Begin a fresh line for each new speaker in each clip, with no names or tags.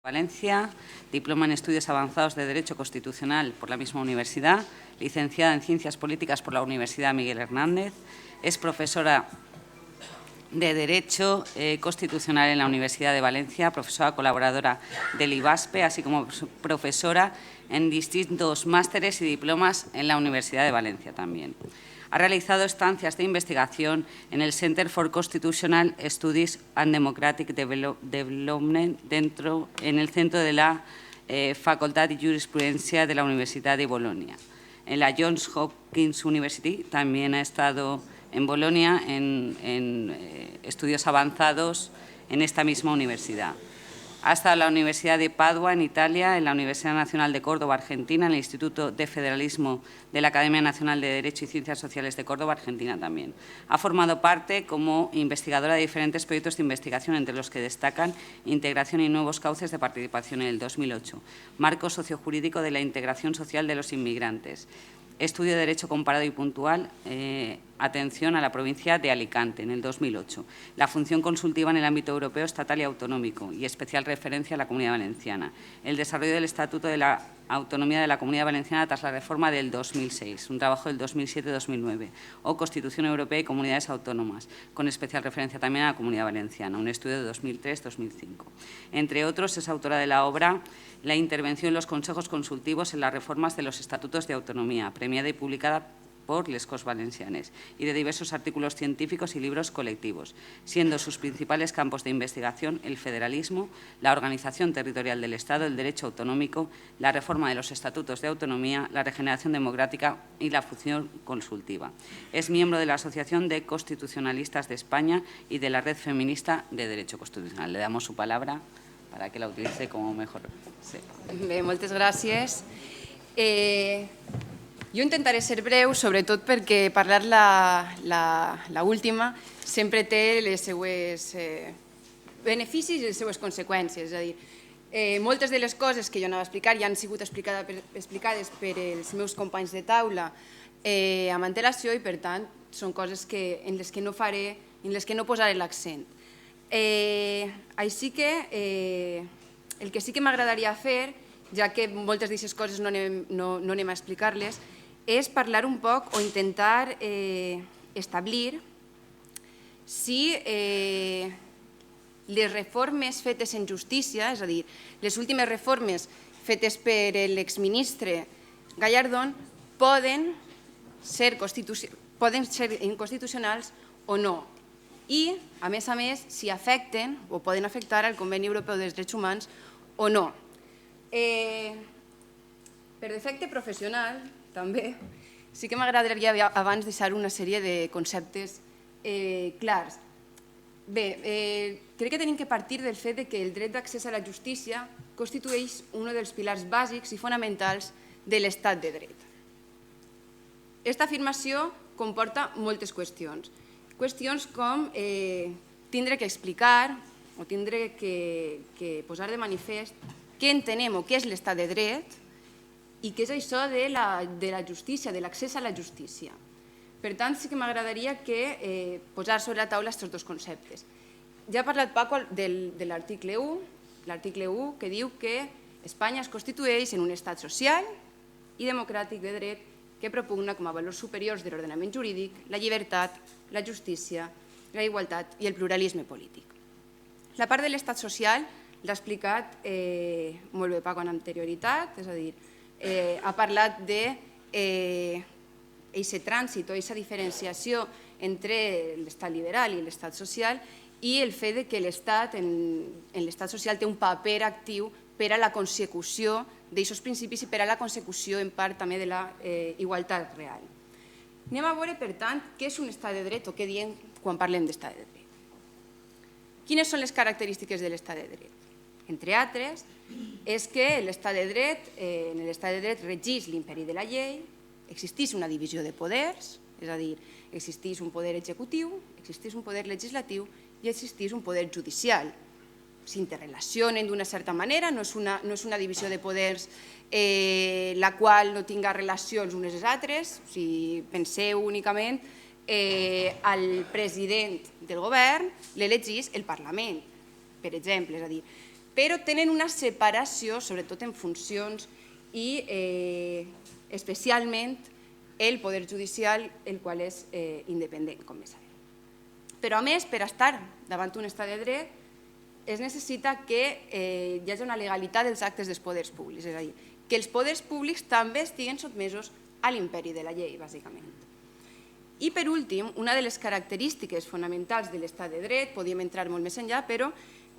Valencia, diploma en Estudios Avanzados de Derecho Constitucional por la misma universidad, licenciada en Ciencias Políticas por la Universidad Miguel Hernández, es profesora de Derecho Constitucional en la Universidad de Valencia, profesora colaboradora del IVASPE, así como profesora en distintos másteres y diplomas en la Universidad de Valencia también. Ha realizado estancias de investigación en el Center for Constitutional Studies and Democratic Development en el centro de la Facultad de Jurisprudencia de la Universidad de Bolonia. En la Johns Hopkins University también ha estado en Bolonia en estudios avanzados en esta misma universidad. Ha estado en la Universidad de Padua, en Italia, en la Universidad Nacional de Córdoba, Argentina, en el Instituto de Federalismo de la Academia Nacional de Derecho y Ciencias Sociales de Córdoba, Argentina también. Ha formado parte como investigadora de diferentes proyectos de investigación, entre los que destacan Integración y nuevos cauces de participación en el 2008, Marco sociojurídico de la integración social de los inmigrantes, Estudio de Derecho Comparado y Puntual, atención a la provincia de Alicante en el 2008. La función consultiva en el ámbito europeo, estatal y autonómico y especial referencia a la Comunidad Valenciana. El desarrollo del Estatuto de la Autonomía de la Comunidad Valenciana tras la reforma del 2006, un trabajo del 2007-2009. O Constitución Europea y Comunidades Autónomas, con especial referencia también a la Comunidad Valenciana, un estudio de 2003-2005. Entre otros, es autora de la obra La intervención en los consejos consultivos en las reformas de los estatutos de autonomía, premiada y publicada por Les Corts Valencianes, y de diversos artículos científicos y libros colectivos, siendo sus principales campos de investigación el federalismo, la organización territorial del Estado, el derecho autonómico, la reforma de los estatutos de autonomía, la regeneración democrática y la función consultiva. Es miembro de la Asociación de Constitucionalistas de España y de la Red Feminista de Derecho Constitucional. Le damos su palabra para que la utilice como mejor. Sí.
Bé, moltes gràcies. Jo intentaré ser breu, sobretot perquè parlar la última sempre té les seues beneficis i les seues conseqüències. És a dir, moltes de les coses que jo anava a explicar ja han sigut explicades per els meus companys de taula amb antelació i, per tant, són coses en les que no faré, en les que no posaré l'accent. Així que el que sí que m'agradaria fer, ja que moltes d'aquestes coses no anem a explicar-les, és parlar un poc o intentar establir si les reformes fetes en justícia, és a dir, les últimes reformes fetes per l'exministre Gallardón poden ser inconstitucionals o no. I, a més, si afecten o poden afectar el Conveni Europeu dels Drets Humans o no. Per defecte professional, també, sí que m'agradaria abans deixar una sèrie de conceptes clars. Bé, crec que tenim que partir del fet que el dret d'accés a la justícia constitueix un dels pilars bàsics i fonamentals de l'estat de dret. Aquesta afirmació comporta moltes qüestions. Qüestions com tindre que explicar o tindre que posar de manifest què entenem o què és l'estat de dret i què és això de la justícia, de l'accés a la justícia. Per tant, sí que m'agradaria posar sobre la taula aquests dos conceptes. Ja ha parlat Paco de l'article 1, l'article 1 que diu que Espanya es constitueix en un estat social i democràtic de dret que propugna com a valors superiors de l'ordenament jurídic la llibertat, la justícia, la igualtat i el pluralisme polític. La part de l'estat social l'ha explicat molt bé Paco amb anterioritat, és a dir, ha parlat d'aquest trànsit o aquesta diferenciació entre l'estat liberal i l'estat social i el fet que l'estat, en l'estat social, té un paper actiu per a la consecució d'aquests principis i per a la consecució, en part, també de la igualtat real. Anem a veure, per tant, què és un estat de dret o què diem quan parlem d'estat de dret. Quines són les característiques de l'estat de dret? Entre altres, és que l'estat de dret, en l'estat de dret regeix l'imperi de la llei, existeix una divisió de poders, és a dir, existeix un poder executiu, existeix un poder legislatiu i existeix un poder judicial. S'interrelacionen d'una certa manera, no és una divisió de poders la qual no tinga relacions unes amb les altres. Si penseu únicament al president del govern, l'elegís el Parlament, per exemple. És a dir, però tenen una separació, sobretot en funcions i especialment el poder judicial, el qual és independent, com bé sabem. Però a més, per estar davant d'un estat de dret, es necessita que hi hagi una legalitat dels actes dels poders públics, és a dir, que els poders públics també estiguen sotmesos a l'imperi de la llei, bàsicament. I per últim, una de les característiques fonamentals de l'estat de dret, podríem entrar molt més enllà, però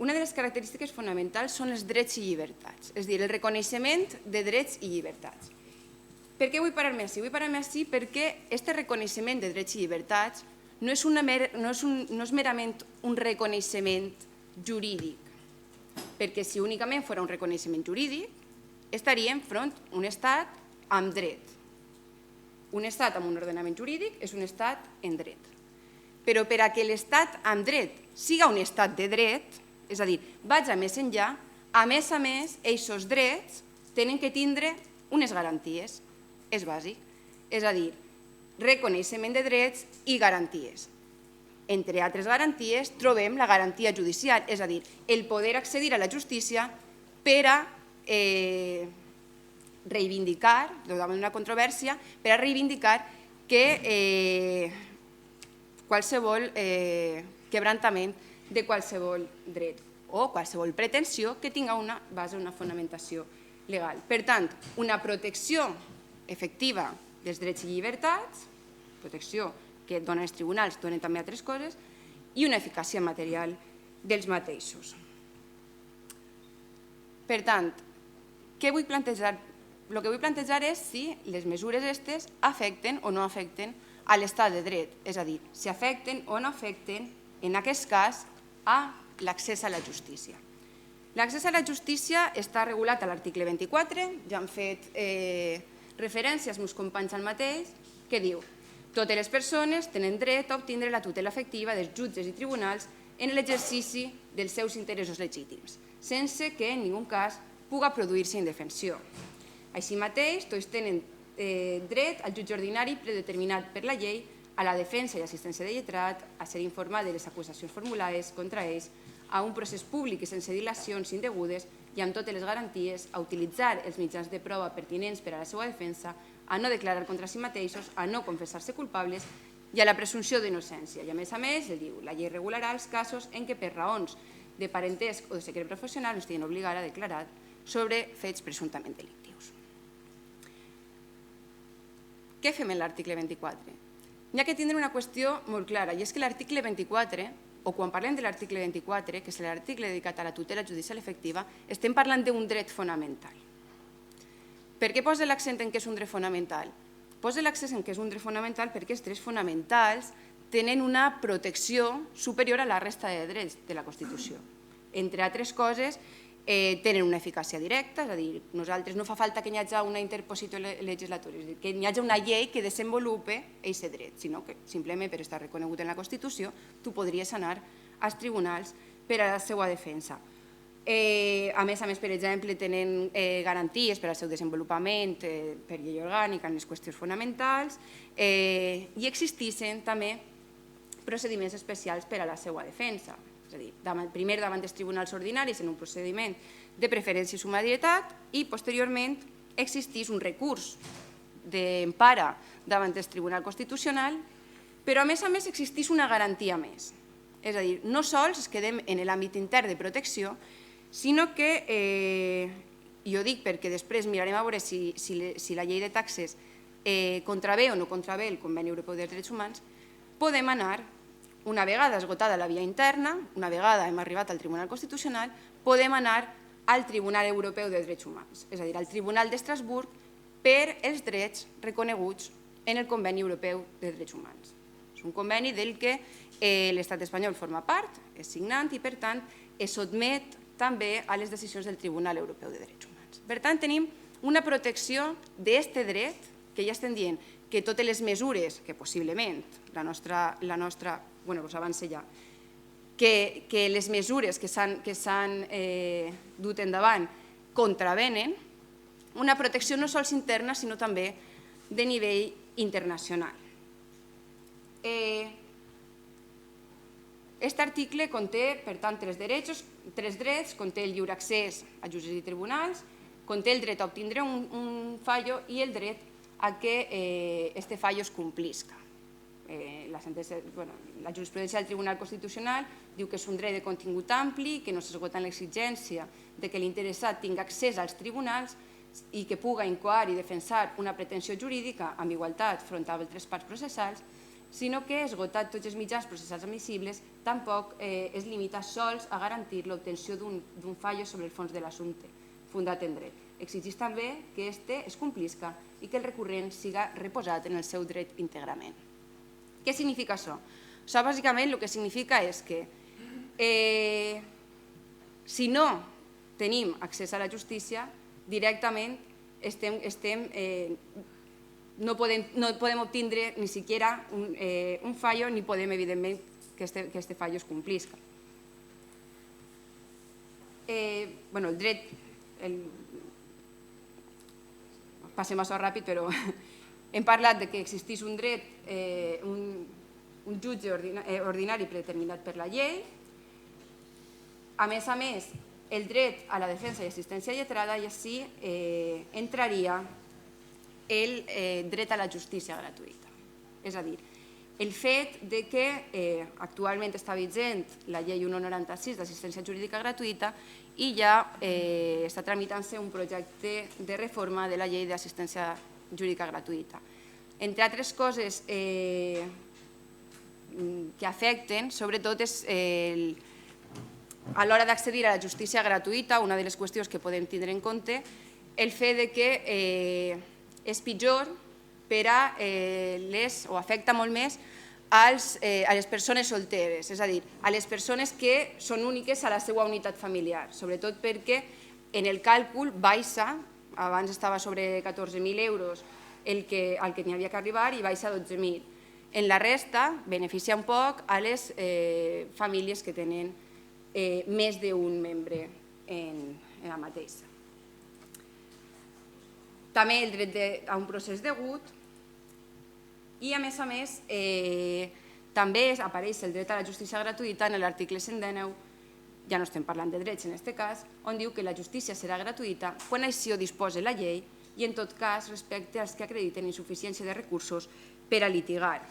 una de les característiques fonamentals són els drets i llibertats, és a dir, el reconeixement de drets i llibertats. Per què vull parar-me així? Vull parar-me així perquè aquest reconeixement de drets i llibertats no és merament un reconeixement jurídic, perquè si únicament fos un reconeixement jurídic, estaríem front a un estat amb dret. Un estat amb un ordenament jurídic és un estat en dret. Però per a que l'estat amb dret siga un estat de dret, és a dir, vaig a més enllà, a més, aquests drets tenen que tindre unes garanties. És bàsic. És a dir, reconeixement de drets i garanties. Entre altres garanties trobem la garantia judicial, és a dir, el poder accedir a la justícia per a reivindicar, davant d'una controvèrsia, per a reivindicar que qualsevol quebrantament de qualsevol dret o qualsevol pretensió que tingui una base, una fonamentació legal. Per tant, una protecció efectiva dels drets i llibertats, protecció que donen els tribunals, donen també altres coses, i una eficàcia material dels mateixos. Per tant, què vull plantejar? El que vull plantejar és si les mesures aquestes afecten o no afecten a l'estat de dret, és a dir, si afecten o no afecten, en aquest cas, a l'accés a la justícia. L'accés a la justícia està regulat a l'article 24, ja han fet referència als meus companys al mateix, que diu: totes les persones tenen dret a obtindre la tutela efectiva dels jutges i tribunals en l'exercici dels seus interessos legítims, sense que en ningú cas puga produir-se indefensió. Així mateix, tots tenen dret al jutge ordinari predeterminat per la llei, a la defensa i assistència de lletrat, a ser informat de les acusacions formulades contra ells, a un procés públic i sense dilacions indegudes i amb totes les garanties, a utilitzar els mitjans de prova pertinents per a la seva defensa, a no declarar contra si mateixos, a no confessar-se culpables i a la presumpció d'innocència. I a més, diu, la llei regularà els casos en què per raons de parentesc o de secret professional no estiguin obligats a declarar sobre fets presumptament delictius. Què fem en l'article 24? N'hi ha que tindre una qüestió molt clara, i és que l'article 24, o quan parlem de l'article 24, que és l'article dedicat a la tutela judicial efectiva, estem parlant d'un dret fonamental. Per què posa l'accent en què és un dret fonamental? Posa l'accent en què és un dret fonamental perquè els drets fonamentals tenen una protecció superior a la resta de drets de la Constitució. Entre altres coses, tenen una eficàcia directa, és a dir, nosaltres no fa falta que hi hagi una interposició legislativa, és a dir, que hi hagi una llei que desenvolupe aquest dret, sinó que simplement per estar reconegut en la Constitució tu podries anar als tribunals per a la seva defensa. A més, per exemple, tenen garanties per al seu desenvolupament per llei orgànica en les qüestions fonamentals i existeixen també procediments especials per a la seva defensa. És a dir, primer davant dels tribunals ordinaris en un procediment de preferència i summarietat i posteriorment existeix un recurs d'empara davant del Tribunal Constitucional, però a més existeix una garantia més. És a dir, no sols es quedem en l'àmbit intern de protecció, sinó que, i ho dic perquè després mirarem a veure si la llei de taxes contravé o no contravé el Conveni Europeu dels Drets Humans, podem anar, una vegada esgotada la via interna, una vegada hem arribat al Tribunal Constitucional, podem anar al Tribunal Europeu dels Drets Humans, és a dir, al Tribunal d'Estrasburg, per els drets reconeguts en el Conveni Europeu dels Drets Humans. És un conveni del que l'estat espanyol forma part, és signant i, per tant, es sotmet també a les decisions del Tribunal Europeu de Drets Humans. Per tant, tenim una protecció d'aquest dret, que ja estem dient que totes les mesures que possiblement la nostra, bueno, us avance ja, que les mesures que s'han dut endavant contravenen, una protecció no sols interna, sinó també de nivell internacional. Aquest article conté, per tant, 3 drets tres drets, conté el lliure accés a jutges i tribunals, conté el dret a obtindre un fallo i el dret a que este fallo es complisca. La jurisprudència del Tribunal Constitucional diu que és un dret de contingut ampli, que no s'esgota en l'exigència de que l'interessat tingui accés als tribunals i que puga incoar i defensar una pretensió jurídica amb igualtat front a altres parts processals, sinó que, esgotat tots els mitjans processals admissibles, tampoc es limita sols a garantir l'obtenció d'un fallo sobre el fons de l'assumpte, fundat en dret. Exigeix també que este es complisca i que el recurrent siga reposat en el seu dret íntegrament. Què significa això? Això bàsicament el que significa és que si no tenim accés a la justícia, directament no podem obtindre ni siquiera un fallo ni podem, evidentment, que este fallo es complisca. El dret, passem això ràpid, però hem parlat que existeix un dret, un jutge ordinari predeterminat per la llei. A més, el dret a la defensa i assistència lletrada, i així entraria el dret a la justícia gratuïta. És a dir, el fet que actualment està vigent la llei 196 d'assistència jurídica gratuïta i ja està tramitant-se un projecte de reforma de la llei d'assistència jurídica gratuïta. Entre altres coses que afecten, sobretot, és a l'hora d'accedir a la justícia gratuïta, una de les qüestions que podem tindre en compte, el fet que és pitjor per a o afecta molt més a les persones solteres, és a dir, a les persones que són úniques a la seva unitat familiar, sobretot perquè en el càlcul baixa, abans estava sobre 14.000 euros el que n'hi havia que arribar i baixa a 12.000. En la resta beneficia un poc a les famílies que tenen més d'un membre en la mateixa. També el dret a un procés degut i, a més, també apareix el dret a la justícia gratuïta en l'article 119, ja no estem parlant de drets en aquest cas, on diu que la justícia serà gratuïta quan així ho disposi la llei i, en tot cas, respecte als que acrediten insuficiència de recursos per a litigar.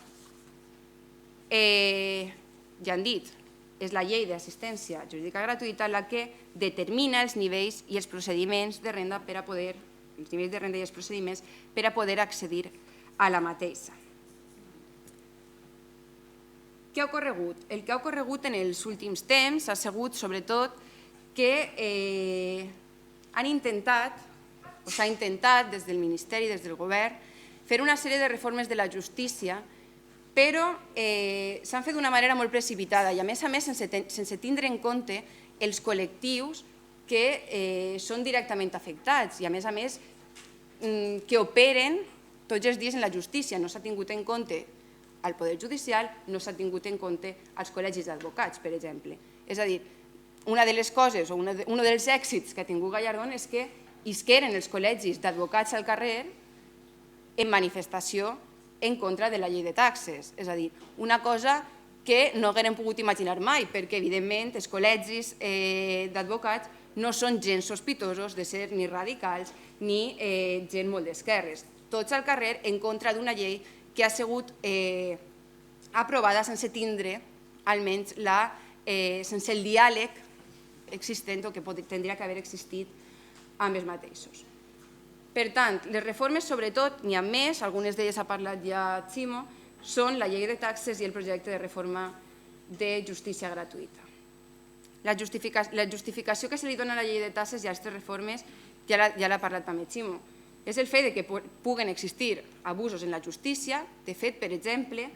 Ja han dit, és la llei d'assistència jurídica gratuïta la que determina els nivells i els procediments de renda per a poder accedir a la mateixa. Què ha ocorregut? El que ha ocorregut en els últims temps ha sigut, sobretot, que s'ha intentat des del Ministeri, des del Govern, fer una sèrie de reformes de la justícia, però s'han fet d'una manera molt precipitada i, a més, sense tindre en compte els col·lectius que són directament afectats i, a més, que operen tots els dies en la justícia. No s'ha tingut en compte al Poder Judicial, no s'ha tingut en compte als col·legis d'advocats, per exemple. És a dir, una de les coses o un dels èxits que ha tingut Gallardón és que isqueren els col·legis d'advocats al carrer en manifestació en contra de la llei de taxes. És a dir, una cosa que no haguérem pogut imaginar mai, perquè, evidentment, els col·legis d'advocats no són gens sospitosos de ser ni radicals ni gent molt d'esquerres. Tots al carrer en contra d'una llei que ha sigut aprovada sense tindre, almenys, sense el diàleg existent o que tindria que haver existit amb els mateixos. Per tant, les reformes, sobretot, n'hi ha més, algunes d'elles ha parlat ja Ximo, són la llei de taxes i el projecte de reforma de justícia gratuïta. La justificació que se li dona a la llei de taxes i a aquestes reformes ja l'ha parlat també Ximo. És el fet que puguen existir abusos en la justícia. De fet, per exemple,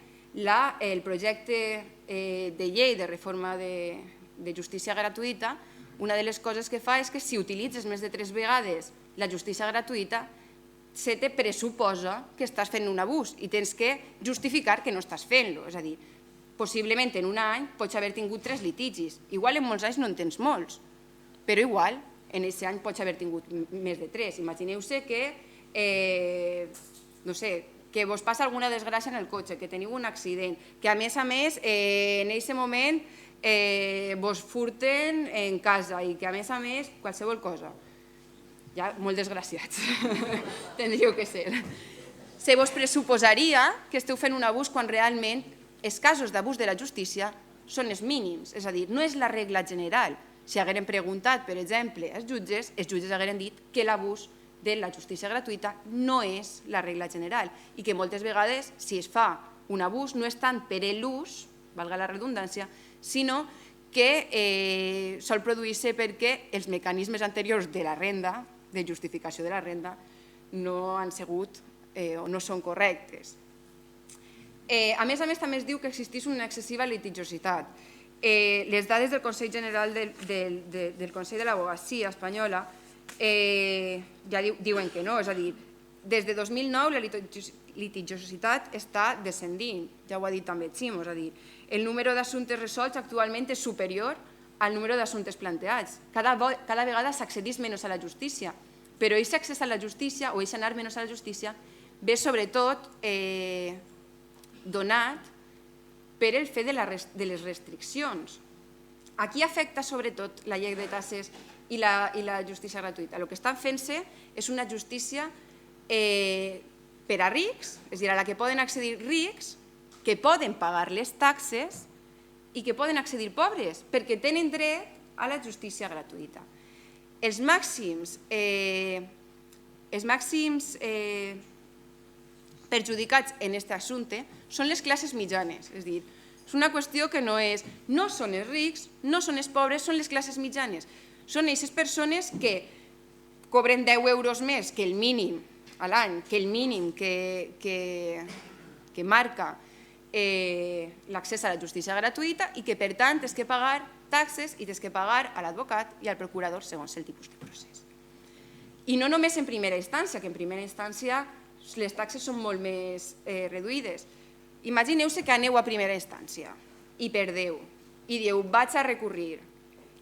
el projecte de llei de reforma de justícia gratuïta, una de les coses que fa és que si utilitzes més de 3 vegades la justícia gratuïta, se te pressuposa que estàs fent un abús i tens que justificar que no estàs fent-lo. És a dir, possiblement en un any pots haver tingut 3 litigis. Igual en molts anys no en tens molts, però igual en aquest any pots haver tingut més de 3. Imagineu-se que, no sé, que vos passa alguna desgràcia en el cotxe, que teniu un accident, que a més en aquest moment vos furten en casa i que, a més, qualsevol cosa. Ja, molt desgraciats, tindríeu que ser. Se vos pressuposaria que esteu fent un abús quan realment els casos d'abús de la justícia són els mínims, és a dir, no és la regla general. Si hagueren preguntat, per exemple, els jutges hagueren dit que l'abús de la justícia gratuïta no és la regla general i que moltes vegades, si es fa un abús, no és tant per l'ús, valga la redundància, sinó que sol produir-se perquè els mecanismes anteriors de la renda, de justificació de la renda, no han sigut o no són correctes. A més, també es diu que existeix una excessiva litigiositat. Les dades del Consell General del Consell de l'Advocacia espanyola ja diuen que no, és a dir, des de 2009 la litigiositat està descendint, ja ho ha dit també Ximo, és a dir, el número d'assumptes resolts actualment és superior al número d'assumptes planteats. Cada vegada s'accedeix menys a la justícia, però aquest accés a la justícia o aquest anar menys a la justícia ve sobretot donat per el fet de les restriccions. A qui afecta sobretot la llei de taxes i la justícia gratuïta? El que estan fent-se és una justícia per a rics, és a dir, a la que poden accedir rics, que poden pagar les taxes i que poden accedir pobres, perquè tenen dret a la justícia gratuïta. Els màxims perjudicats en aquest assumpte són les classes mitjanes, és a dir, és una qüestió que no són els rics, no són els pobres, són les classes mitjanes. Són aquestes persones que cobren 10 euros més que el mínim a l'any, que el mínim que marca l'accés a la justícia gratuïta i que, per tant, tens que pagar taxes i tens que pagar a l'advocat i al procurador segons el tipus de procés. I no només en primera instància, que en primera instància les taxes són molt més reduïdes. Imagineu-se que aneu a primera instància i perdeu i dieu vaig a recurrir.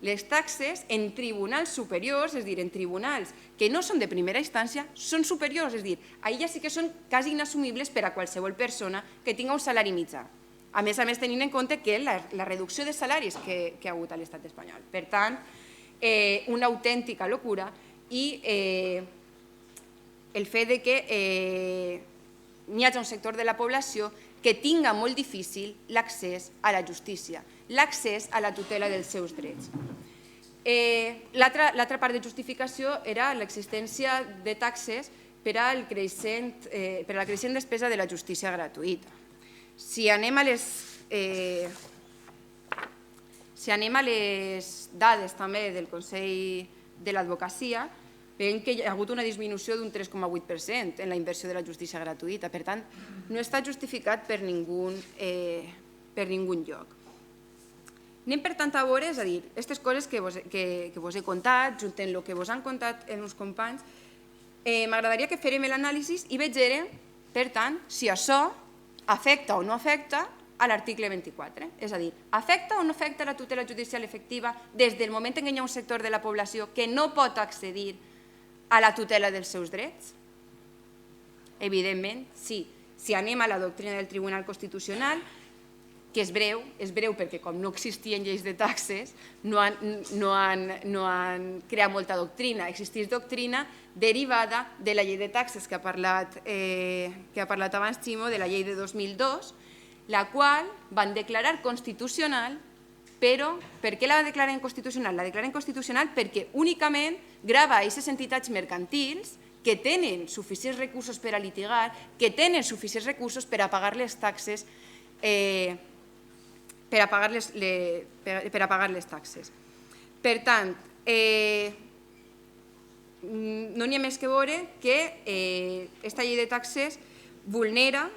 Les taxes en tribunals superiors, és a dir, en tribunals que no són de primera instància, són superiors, és a dir, allà sí que són quasi inassumibles per a qualsevol persona que tingui un salari mitjà. A més, tenint en compte que la reducció de salaris que ha hagut a l'estat espanyol. Per tant, una autèntica locura i el fet que n'hi hagi un sector de la població que tinga molt difícil l'accés a la justícia, l'accés a la tutela dels seus drets. L'altra part de justificació era l'existència de taxes per a la creixent despesa de la justícia gratuïta. Si anem a les dades també del Consell de l'Advocacia, veiem que hi ha hagut una disminució d'un 3,8% en la inversió de la justícia gratuïta. Per tant, no està justificat per ningú lloc. Anem, per tant, a veure, és a dir, aquestes coses que vos he contat, junt amb el que vos han contat els meus companys, m'agradaria que fèrem l'anàlisi i vegérem, per tant, si això afecta o no afecta a l'article 24. És a dir, afecta o no afecta la tutela judicial efectiva des del moment en què hi ha un sector de la població que no pot accedir a la tutela dels seus drets? Evidentment, sí. Si anem a la doctrina del Tribunal Constitucional, que és breu perquè com no existien lleis de taxes, no han creat molta doctrina. Existeix doctrina derivada de la llei de taxes que ha parlat abans Ximo, de la llei de 2002, la qual van declarar constitucional, però per què la declaren constitucional? La declaren constitucional perquè únicament grava a aquestes entitats mercantils que tenen suficients recursos per a litigar, que tenen suficients recursos per a pagar les taxes, Per pagar les taxes. Per tant, no n'hi ha més que veure que aquesta llei de taxes vulnera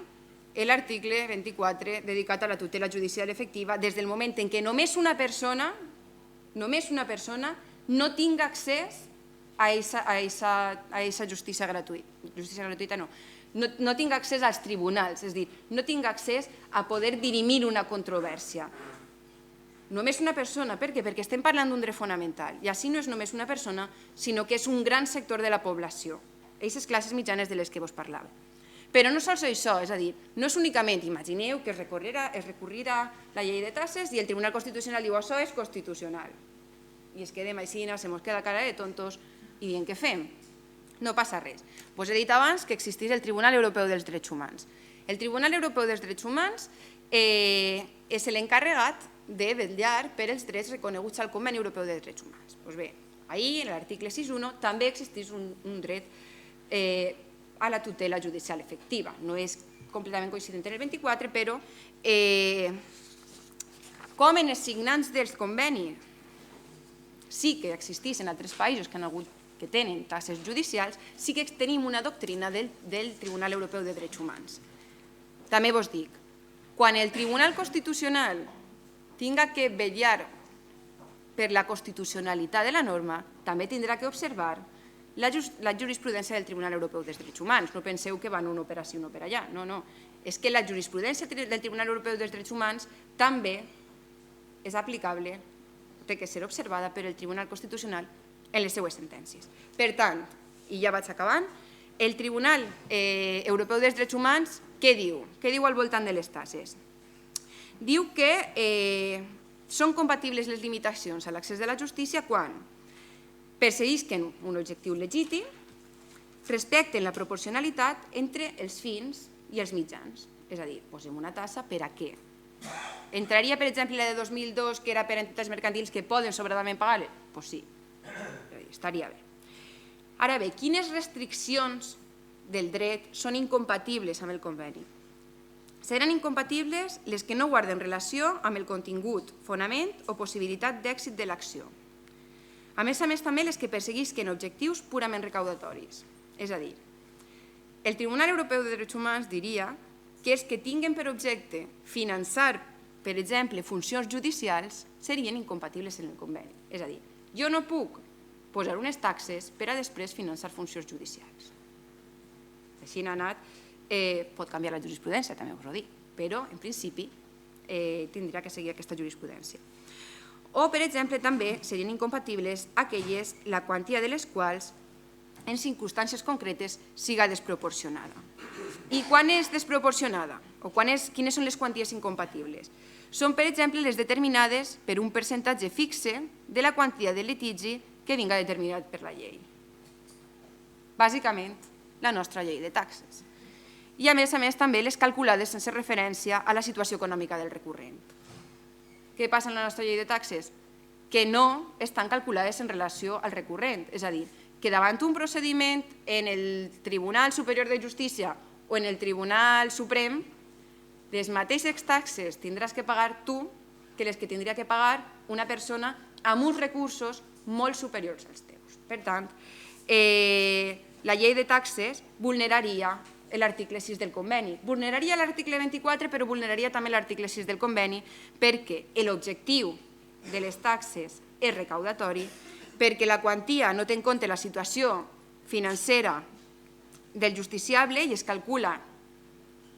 l'article 24 dedicat a la tutela judicial efectiva des del moment en què només una persona no tinga accés a aquesta justícia gratuïta, no tinga accés als tribunals, és a dir, no tinga accés a poder dirimir una controvèrsia. Només una persona, per què? Perquè estem parlant d'un dret fonamental, i així no és només una persona, sinó que és un gran sector de la població, aquestes classes mitjanes de les que vos parlava. Però no sols això, és a dir, no és únicament, imagineu que es recorrirà la llei de taxes i el Tribunal Constitucional diu això és constitucional. I es quedem així, se mos queda cara de tontos i dient què fem? No passa res. Vos he dit abans que existís el Tribunal Europeu dels Drets Humans. El Tribunal Europeu dels Drets Humans és l'encarregat de vetllar per els drets reconeguts al Conveni Europeu de Drets Humans. Doncs bé, ahir, en l'article 6.1, també existís un dret a la tutela judicial efectiva. No és completament coincident en el 24, però com en els signants dels convenis sí que existeixen altres països que tenen taxes judicials, sí que tenim una doctrina del Tribunal Europeu de Drets Humans. També vos dic, quan el Tribunal Constitucional tinga que vetllar per la constitucionalitat de la norma, també tindrà que observar la jurisprudència del Tribunal Europeu dels Drets Humans. No penseu que van una per ací i una per allà. No, no. És que la jurisprudència del Tribunal Europeu dels Drets Humans també és aplicable, té que ser observada per el Tribunal Constitucional en les seues sentències. Per tant, i ja vaig acabant, el Tribunal Europeu dels Drets Humans què diu? Què diu al voltant de les taxes? Diu que són compatibles les limitacions a l'accés de la justícia quan perseguisquen un objectiu legítim, respecten la proporcionalitat entre els fins i els mitjans. És a dir, posem una taxa per a què? Entraria, per exemple, la de 2002, que era per a entitats mercantils que poden sobradament pagar-les? Doncs sí, estaria bé. Ara bé, quines restriccions del dret són incompatibles amb el conveni? Seran incompatibles les que no guarden relació amb el contingut, fonament o possibilitat d'èxit de l'acció. A més, també les que perseguisquen objectius purament recaudatoris. És a dir, el Tribunal Europeu de Drets Humans diria que els que tinguen per objecte finançar, per exemple, funcions judicials, serien incompatibles amb el conveni. És a dir, jo no puc posar unes taxes per a després finançar funcions judicials. Així n'ha anat, pot canviar la jurisprudència, també us ho dic, però en principi tindrà que seguir aquesta jurisprudència. O, per exemple, també serien incompatibles aquelles la quantia de les quals en circumstàncies concretes siga desproporcionada. I quan és desproporcionada? O quines són les quanties incompatibles? Són, per exemple, les determinades per un percentatge fixe de la quantia de litigi que vinga determinat per la llei. Bàsicament, la nostra llei de taxes. I, a més, també les calculades sense referència a la situació econòmica del recurrent. Què passa en la nostra llei de taxes? Que no estan calculades en relació al recurrent. És a dir, que davant un procediment en el Tribunal Superior de Justícia o en el Tribunal Suprem, les mateixes taxes tindràs que pagar tu que les que tindria que pagar una persona amb uns recursos molt superiors als teus. Per tant, la llei de taxes vulneraria l'article 6 del conveni. Vulneraria l'article 24, però vulneraria també l'article 6 del conveni perquè l'objectiu de les taxes és recaudatori, perquè la quantia no té en compte la situació financera del justiciable i es calcula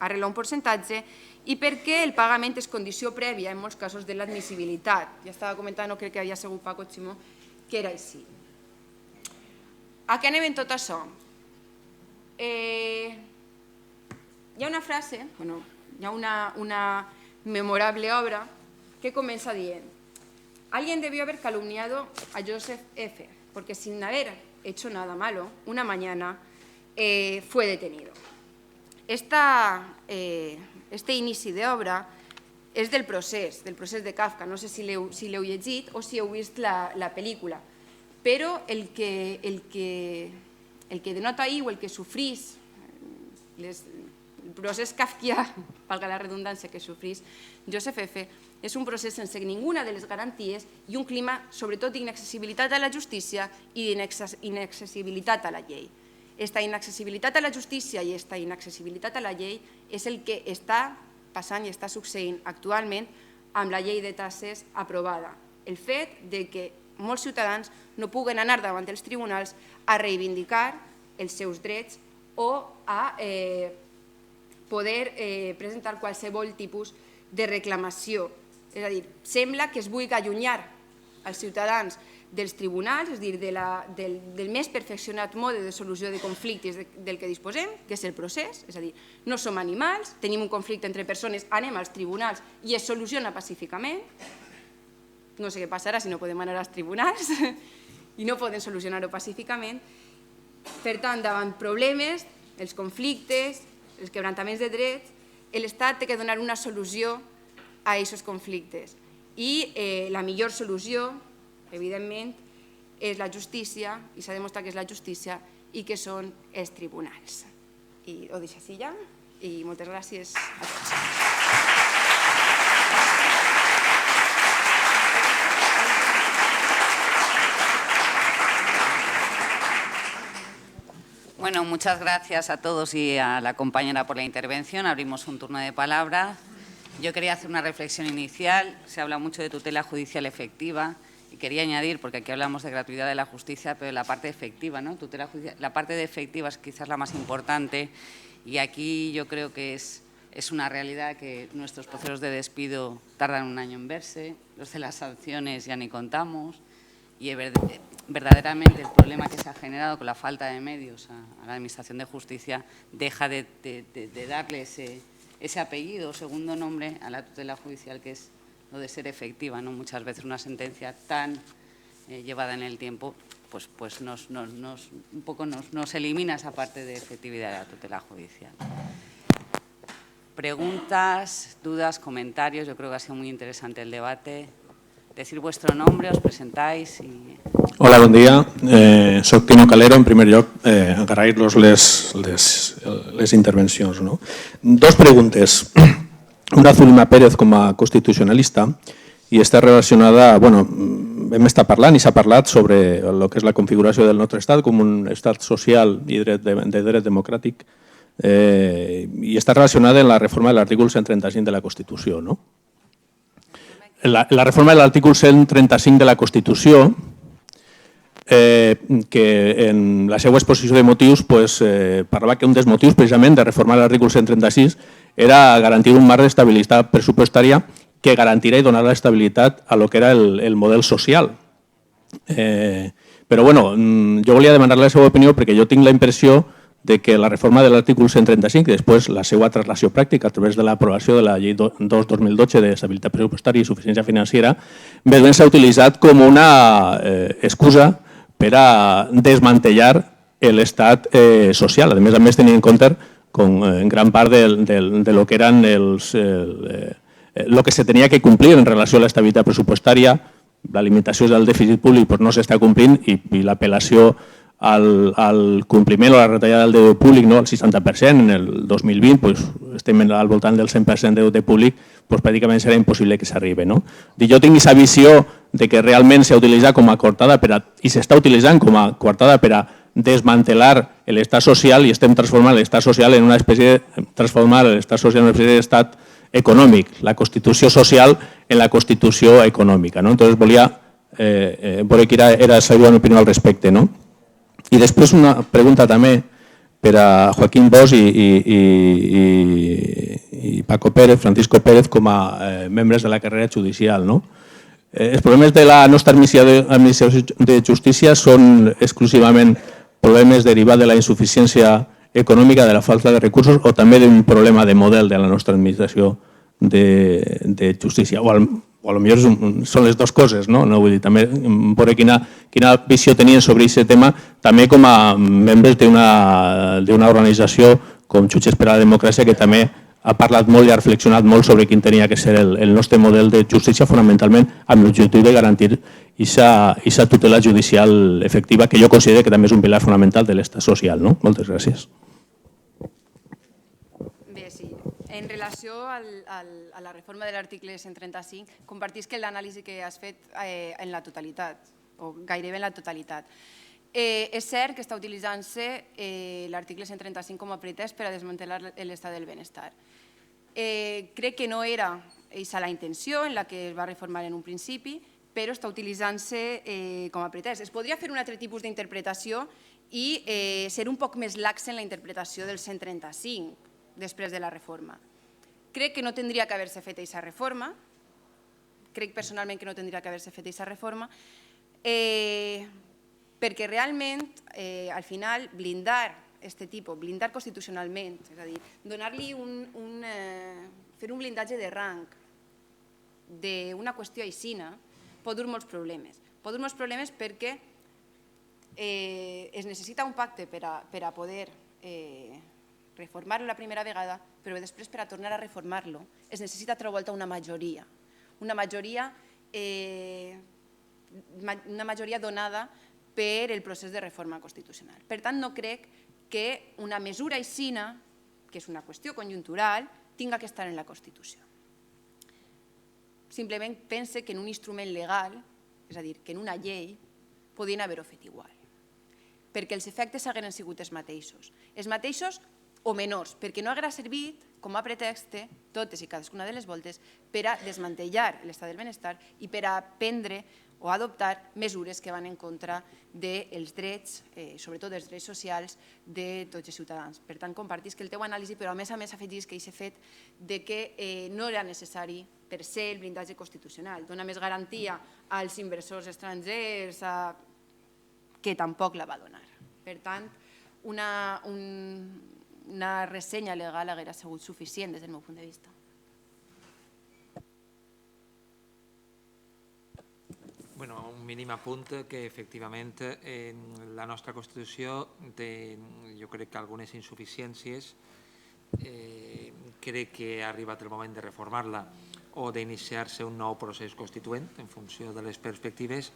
arrel a un percentatge i perquè el pagament és condició prèvia en molts casos de l'admissibilitat. Ja estava comentant, no crec que havia sigut Paco Ximó, que era així. A què anem en tot això? Hi ha una frase, hi ha una memorable obra que comença dient: alguien debió haber calumniado a Joseph F., porque sin haber hecho nada malo, una mañana fue detenido. Este inici d'obra és del procés de Kafka. No sé si l'heu llegit o si heu vist la pel·lícula, però el que denota ahir o el que sofrís el procés kafkià, valga la redundància, que sofrís Joseph F., és un procés sense ninguna de les garanties i un clima, sobretot, d'inaccessibilitat a la justícia i d'inaccessibilitat a la llei. Esta inaccessibilitat a la justícia i esta inaccessibilitat a la llei és el que està passant i està succeint actualment amb la llei de taxes aprovada. El fet que molts ciutadans no puguen anar davant dels tribunals a reivindicar els seus drets o a poder presentar qualsevol tipus de reclamació. És a dir, sembla que es vulgui allunyar als ciutadans dels tribunals, és a dir, del més perfeccionat mode de solució de conflictes del que disposem, que és el procés, és a dir, no som animals, tenim un conflicte entre persones, anem als tribunals i es soluciona pacíficament. No sé què passarà si no podem anar als tribunals i no podem solucionar-ho pacíficament. Per tant, davant problemes, els conflictes, els quebrantaments de drets, l'Estat té que donar una solució a aquests conflictes. I la millor solució, evidentment, és la justícia, i s'ha demostrat que és la justícia, i que són els tribunals. I ho deixo així ja, i moltes gràcies a tots.
Bueno, muchas gracias a todos y a la compañera por la intervención. Abrimos un turno de palabra. Yo quería hacer una reflexión inicial. Se habla mucho de tutela judicial efectiva y quería añadir, porque aquí hablamos de gratuidad de la justicia, pero la parte efectiva, ¿no? Tutela judicial, la parte de efectiva es quizás la más importante y aquí yo creo que es una realidad que nuestros procesos de despido tardan un año en verse, los de las sanciones ya ni contamos y verdaderamente el problema que se ha generado con la falta de medios a la Administración de Justicia deja de darle ese apellido o segundo nombre a la tutela judicial, que es lo de ser efectiva, ¿no? Muchas veces una sentencia tan llevada en el tiempo pues un poco nos elimina esa parte de efectividad de la tutela judicial. Preguntas, dudas, comentarios. Yo creo que ha sido muy interesante el debate. Decir vuestro nombre, os presentáis i...
Hola, bon dia. Soc Tino Calero. En primer lloc, agrair-los les intervencions. No? Dos preguntes. Una Zulma Pérez com a constitucionalista i està relacionada... Bueno, hem estat parlant i s'ha parlat sobre el que és la configuració del nostre estat com un estat social i de dret democràtic i està relacionada amb la reforma de l'article 135 de la Constitució. No? La reforma de l'article 135 de la Constitució, que en la seva exposició de motius parlava que un dels motius precisament de reformar l'article 136 era garantir un marc d'estabilitat pressupostària que garantirà i donarà estabilitat a lo que era el model social. Però bueno, jo volia demanar la seva opinió perquè jo tinc la impressió de que la reforma de l'article 135 i després la seva traslació pràctica a través de l'aprovació de la llei 2-2012 d'estabilitat pressupostària i suficiència financera s'ha utilitzat com una excusa per a desmantellar l'estat social. A més, tenint en compte en gran part de lo que eren el que se tenia que complir en relació a l'estabilitat pressupostària, la limitació del dèficit públic no s'està complint i l'apel·lació al compliment o la retallada del deute públic, el 60%, en el 2020 estem al voltant del 100% de deute públic, pràcticament serà impossible que s'arribi. Jo tinc aquesta visió de que realment s'ha utilitzat com a coartada i s'està utilitzant com a coartada per a desmantelar l'estat social i estem transformant l'estat social en una espècie d'estat econòmic, la constitució social en la constitució econòmica. Llavors volia veure quina era la seva opinió al respecte. I després una pregunta també per a Joaquín Bosch i Paco Pérez, Francisco Pérez, com a membres de la carrera judicial. Els problemes de la nostra administració de justícia són exclusivament problemes derivats de la insuficiència econòmica, de la falta de recursos o també d'un problema de model de la nostra administració de justícia. O potser són les dues coses, no? Vull dir, també veure quina visió tenien sobre aquest tema, també com a membres d'una organització com Jutges per a la Democràcia, que també ha parlat molt i ha reflexionat molt sobre quin tenia que ser el nostre model de justícia, fonamentalment amb l'objectiu de garantir aquesta tutela judicial efectiva, que jo considero que també és un pilar fonamental de l'estat social. Moltes gràcies.
En relació a la reforma de l'article 135, compartís que l'anàlisi que has fet en la totalitat, o gairebé en la totalitat. És cert que està utilitzant-se l'article 135 com a pretexte per a desmantelar l'estat del benestar. Crec que no era aquesta la intenció en la que es va reformar en un principi, però està utilitzant-se com a pretexte. Es podria fer un altre tipus d'interpretació i ser un poc més lax en la interpretació del 135 després de la reforma. Crec que no tindria que haver-se fet aquesta reforma, crec personalment que no tindria que haver-se fet aquesta reforma, perquè realment, al final, blindar aquest tipus, blindar constitucionalment, és a dir, donar-li fer un blindatge de rang d'una qüestió aixina, pot dur molts problemes. Pot dur molts problemes perquè es necessita un pacte per a poder reformar-lo la primera vegada, però després per a tornar a reformar-lo es necessita altra volta una majoria donada per el procés de reforma constitucional. Per tant, no crec que una mesura aixina, que és una qüestió conjuntural, tinga que estar en la Constitució. Simplement pense que en un instrument legal, és a dir, que en una llei, podien haver-ho fet igual, perquè els efectes hagueren sigut els mateixos o menors, perquè no haguera servit com a pretext, totes i cadascuna de les voltes, per a desmantellar l'estat del benestar i per a prendre o adoptar mesures que van en contra dels drets, sobretot dels drets socials, de tots els ciutadans. Per tant, compartisc el teu anàlisi, però a més afegís que aquest fet que no era necessari per ser el blindatge constitucional. Dona més garantia als inversors estrangers, que tampoc la va donar. Per tant, una ressenya legal hauria sigut suficient des del meu punt de vista.
Bueno, un mínim apunt que efectivament la nostra Constitució té, jo crec que algunes insuficiències. Crec que ha arribat el moment de reformar-la o d'iniciar-se un nou procés constituent en funció de les perspectives,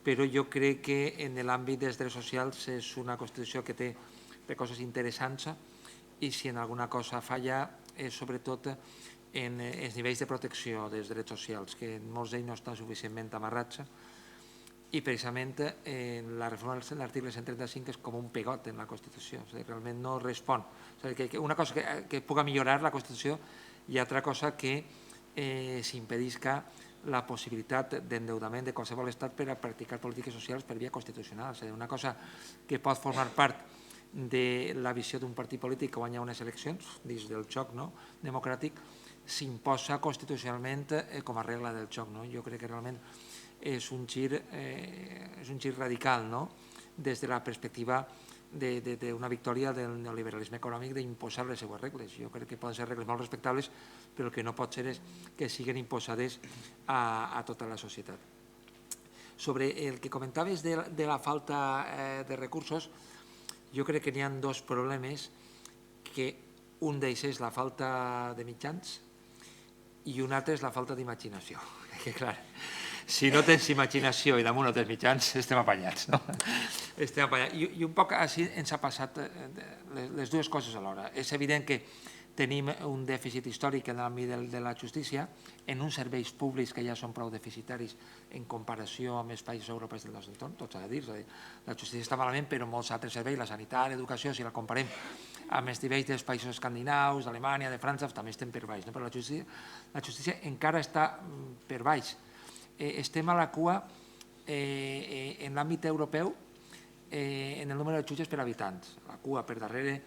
però jo crec que en l'àmbit dels drets socials és una Constitució que té coses interessants i si en alguna cosa falla és sobretot en els nivells de protecció dels drets socials, que molts d'ells no estan suficientment amarrats i precisament la reforma de l'article 135 és com un pegot en la Constitució, realment no respon. Una cosa que puga millorar la Constitució i altra cosa que s'impedisca la possibilitat d'endeutament de qualsevol estat per a practicar polítiques socials per via constitucional. És a dir, una cosa que pot formar part de la visió d'un partit polític que guanya unes eleccions dins del joc democràtic s'imposa constitucionalment com a regla del joc. Jo crec que realment és un gir radical des de la perspectiva d'una victòria del neoliberalisme econòmic d'imposar les seues regles. Jo crec que poden ser regles molt respectables, però el que no pot ser és que siguin imposades a tota la societat. Sobre el que comentaves de la falta de recursos, jo crec que n'hi ha dos problemes, que un d'ells és la falta de mitjans i un altre és la falta d'imaginació. Que clar, si no tens imaginació i damunt no tens mitjans, estem apanyats. Estem apanyats. I un poc així ens ha passat les dues coses alhora. És evident que tenim un dèficit històric en l'àmbit de la justícia, en uns serveis públics que ja són prou deficitaris en comparació amb els països europeus del nostre entorn, tot s'ha de dir. La justícia està malament, però molts altres serveis, la sanitat, l'educació, si la comparem amb els nivells dels països escandinaus, d'Alemanya, de França, també estem per baix, però la justícia encara està per baix. Estem a la cua en l'àmbit europeu en el número de jutges per habitants, la cua per darrere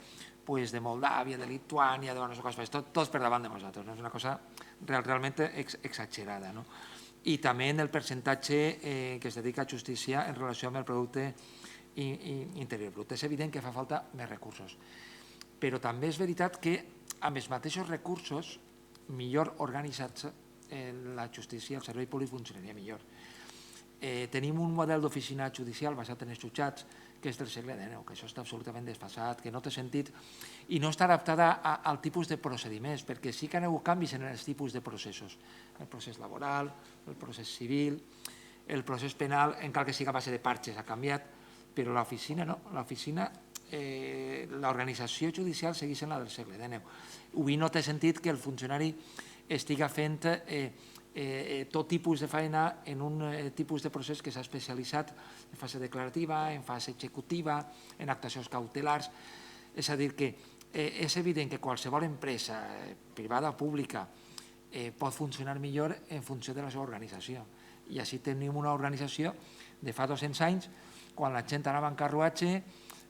de Moldàvia, de Lituània, tots per davant de nosaltres. És una cosa realment exagerada. I també en el percentatge que es dedica a justícia en relació amb el producte interior brut. És evident que fa falta més recursos, però també és veritat que amb els mateixos recursos, millor organitzats, la justícia, el servei públic funcionaria millor. Tenim un model d'oficina judicial basat en els jutjats que és del segle XIX, que això està absolutament desfasat, que no té sentit i no està adaptada al tipus de procediments, perquè sí que han hagut canvis en els tipus de processos. El procés laboral, el procés civil, el procés penal, encara que sigui a base de parxes, ha canviat, però l'oficina no. L'oficina, l'organització judicial segueix en la del segle XIX. Avui no té sentit que el funcionari estiga fent tot tipus de feina en un tipus de procés que s'ha especialitzat en fase declarativa, en fase executiva, en actuacions cautelars. És a dir, que és evident que qualsevol empresa, privada o pública, pot funcionar millor en funció de la seva organització. I així tenim una organització de fa 200 anys, quan la gent anava en carruatge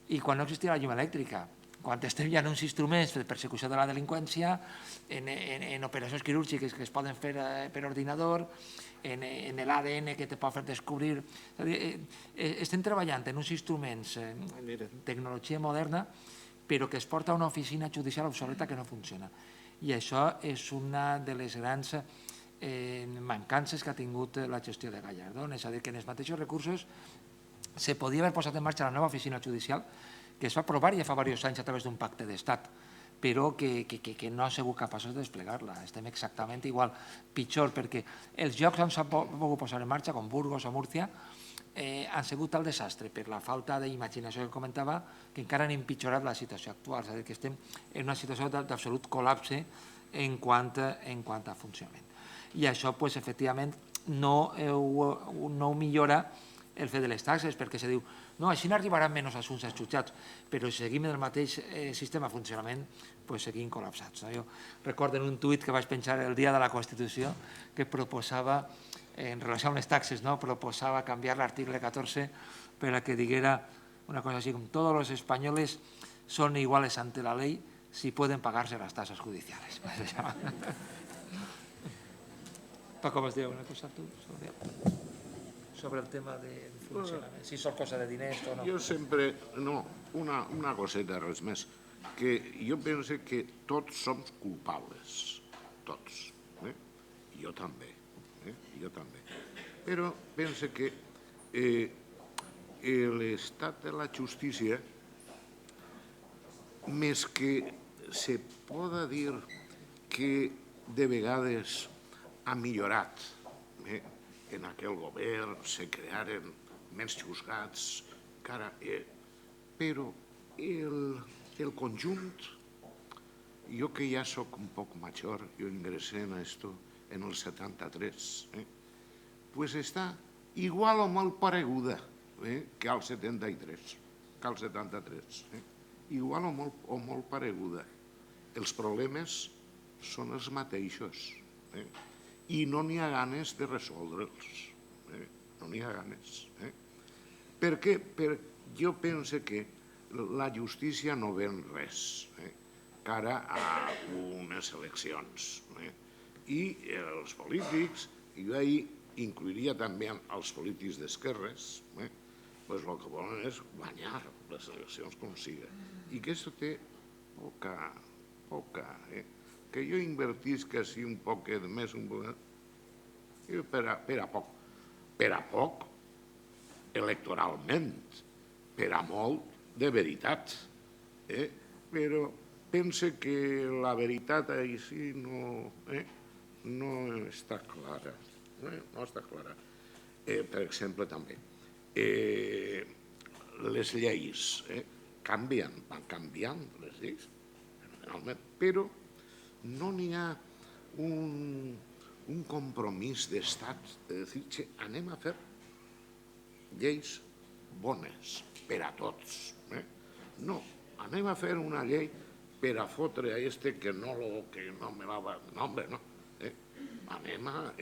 i quan no existia la llum elèctrica. quan estem ja en uns instruments de persecució de la delinqüència, en operacions quirúrgiques que es poden fer per ordinador, en l'ADN que te pot fer descobrir. Estem treballant en uns instruments de tecnologia moderna, però que es porta a una oficina judicial obsoleta que no funciona. I això és una de les grans mancances que ha tingut la gestió de Gallardón, és a dir, que en els mateixos recursos se podia haver posat en marxa la nova oficina judicial que es va aprovar ja fa diversos anys a través d'un pacte d'estat, però que no ha sigut capaços de desplegar-la. Estem exactament igual, pitjor, perquè els llocs on s'ha pogut posar en marxa, com Burgos o Múrcia, han sigut tal desastre per la falta d'imaginació que comentava, que encara han empitjorat la situació actual. És a dir, que estem en una situació d'absolut col·lapse en quant a funcionament. I això, efectivament, no ho millora el fet de les taxes, perquè se diu no, així n'arribaran menys assumptes als jutjats, però si seguim el mateix sistema de funcionament, seguim col·lapsats. Jo recordo en un tuit que vaig penjar el dia de la Constitució que proposava, en relació amb les taxes, proposava canviar l'article 14 per a que diguera una cosa així com todos los españoles son iguales ante la ley si pueden pagarse las tasas judiciales. Paco, vas dir alguna cosa tu sobre el tema de funcionament? Si són cosa de diners o no?
Jo sempre... No, una coseta, res més. Que jo penso que tots som culpables. Tots. Jo també. Jo també. Però penso que l'estat de la justícia, més que se poda dir que de vegades ha millorat, en aquell govern se crearen menys juzgats, però el conjunt, jo que ja soc un poc major, jo ingressé en esto en el 73, pues està igual o molt pareguda que al 73, igual o molt pareguda. Els problemes són els mateixos i no n'hi ha ganes de resoldre'ls. No n'hi ha ganes. Per què? Perquè jo penso que la justícia no ven res cara a unes eleccions. I els polítics, i jo ahir incluiria també els polítics d'esquerres, el que volen és guanyar les eleccions com siga. I que això té poca, que jo invertisc així un poquet més, per a poc electoralment, per a molt de veritat. Però pense que la veritat així no està clara. No està clara. Per exemple, també, les lleis canvien, van canviant les lleis, però no n'hi ha un compromís d'estat de dir que anem a fer lleis bones per a tots. No, anem a fer una llei per a fotre a este que no me la va... No, home, no. Anem a...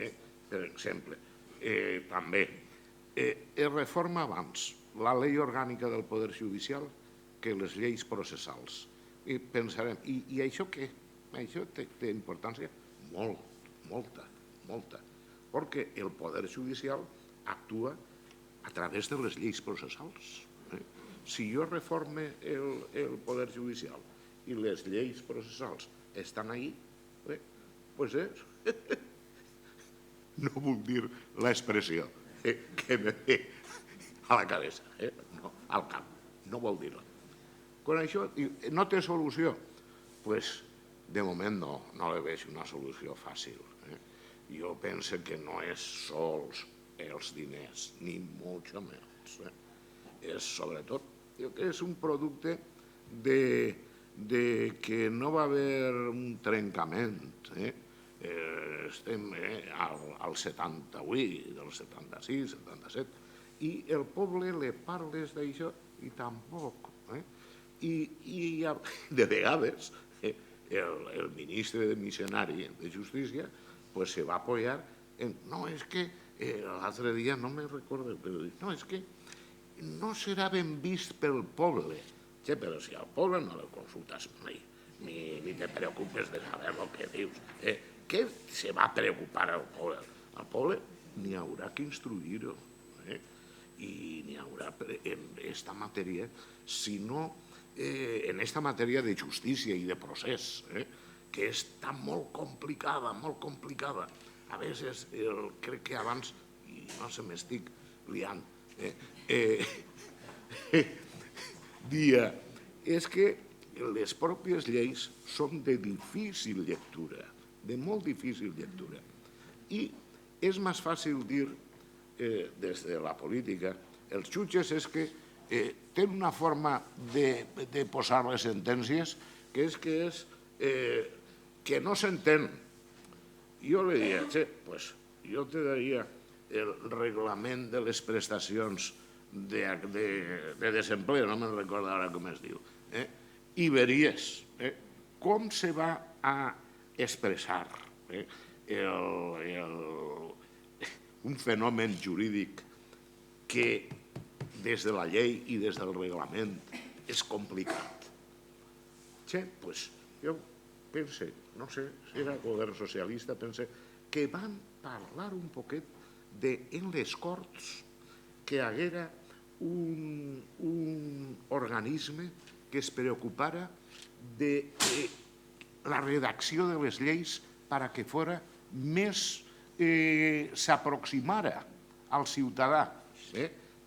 Per exemple, també, es reforma abans la llei orgànica del Poder Judicial que les lleis processals. I pensarem, i això què? Això té importància? Molta. Perquè el Poder Judicial actua a través de les lleis processals. Si jo reforme el Poder Judicial i les lleis processals estan ahí, doncs no vull dir l'expressió que me ve a la cabeza, no, al cap, no vol dir-la. Quan això no té solució, doncs de moment no li veig una solució fàcil. Jo penso que no és sols els diners, ni molt menys. És sobretot, és un producte de que no va haver un trencament. Estem al 78, del 76, 77, i el poble li parles d'això i tampoc. I de vegades el ministre de Missionari de Justícia se va apoyar en... No, és que l'altre dia no me recordo, però no, és que no serà ben vist pel poble Che, pero si al poble no le consultas mai, ni te preocupes de saber lo que dius. Què se va preocupar al poble? Al poble n'hi haurà que instruir-ho. I n'hi haurà en esta matèria, sinó en esta matèria de justícia i de procés, que està molt complicada, molt complicada. A vegades, crec que abans, i no se m'estic liant, dia, és que les pròpies lleis són de difícil lectura, de molt difícil lectura. I és més fàcil dir, des de la política, els jutges és que tenen una forma de posar les sentències que no s'entén. Jo li diria, pues jo te daria el reglament de les prestacions de desempleo, no me'n recordo ara com es diu, i veuries com se va a expressar un fenomen jurídic que des de la llei i des del reglament és complicat. Doncs jo pense, no sé si era el govern socialista, pense que van parlar un poquet en les Corts que haguera un organisme que es preocupara de la redacció de les lleis perquè fora més s'aproximara al ciutadà,